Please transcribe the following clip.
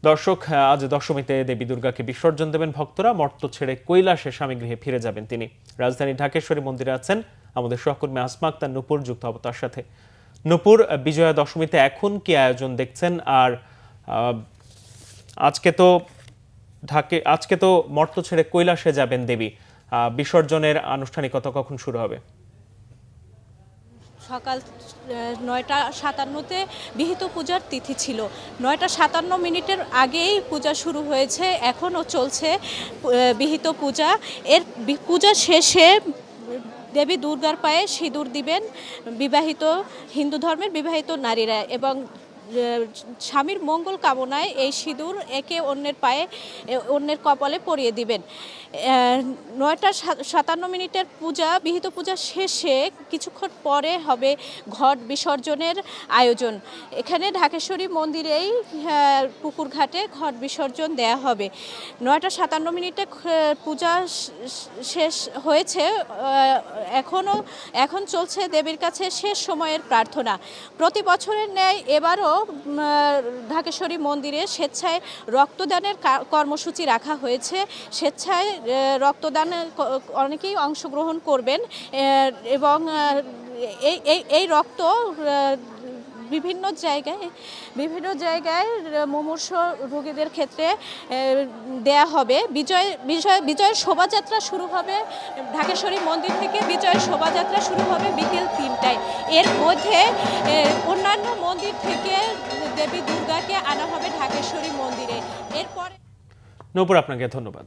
দর্শক, আজ দশমীতে দেবী দুর্গাকে বিসর্জন দেবেন ভক্তরা। মর্ত ছেড়ে কৈলাসে স্বামীগৃহে ফিরে যাবেন তিনি। রাজধানী ঢাকেশ্বরী মন্দিরে আছেন আমাদের সহকর্মী আসমা আক্তার নূপুর, যুক্ত হব তার সাথে। নূপুর, বিজয়া দশমীতে এখন কি আয়োজন দেখছেন? আর আজকে তো মর্ত ছেড়ে কৈলাসে যাবেন দেবী, বিসর্জনের আনুষ্ঠানিকতা কখন শুরু হবে? সকাল ৯টা ৫৭-তে বিহিত পূজার তিথি ছিল। ৯টা ৫৭ আগেই পূজা শুরু হয়েছে, এখনও চলছে বিহিত পূজা। এর পূজা শেষে দেবী দুর্গার পায়ে সিঁদুর দিবেন হিন্দু ধর্মের বিবাহিত নারীরা, এবং স্বামীর মঙ্গল কামনায় এই সিঁদুর একে অন্যের পায়ে অন্যের কপালে পরিয়ে দিবেন। ৯টা ৫৭ পূজা, বিহিত পূজা শেষে কিছুক্ষণ পরে হবে ঘট বিসর্জনের আয়োজন। এখানে ঢাকেশ্বরী মন্দিরেই পুকুর ঘাটে ঘট বিসর্জন দেয়া হবে। ৯টা ৫৭ পূজা শেষ হয়েছে, এখন চলছে দেবীর কাছে শেষ সময়ের প্রার্থনা। প্রতি বছরের ন্যায় এবারও ঢাকেশ্বরী মন্দিরে স্বেচ্ছায় রক্তদানের কর্মসূচি রাখা হয়েছে। স্বেচ্ছায় রক্তদানে অনেকেই অংশগ্রহণ করবেন, এবং এই রক্ত বিভিন্ন জায়গায় মুমূর্ষ রোগীদের ক্ষেত্রে দেয়া হবে। বিজয়ের শোভাযাত্রা শুরু হবে ঢাকেশ্বরী মন্দির থেকে। বিজয়ের শোভাযাত্রা শুরু হবে বিকেল ৩টায়। এর মধ্যে অন্যান্য মন্দির থেকে দেবী দুর্গাকে আনা হবে ঢাকেশ্বরী মন্দিরে। এরপরে নূপুর, আপনাকে ধন্যবাদ।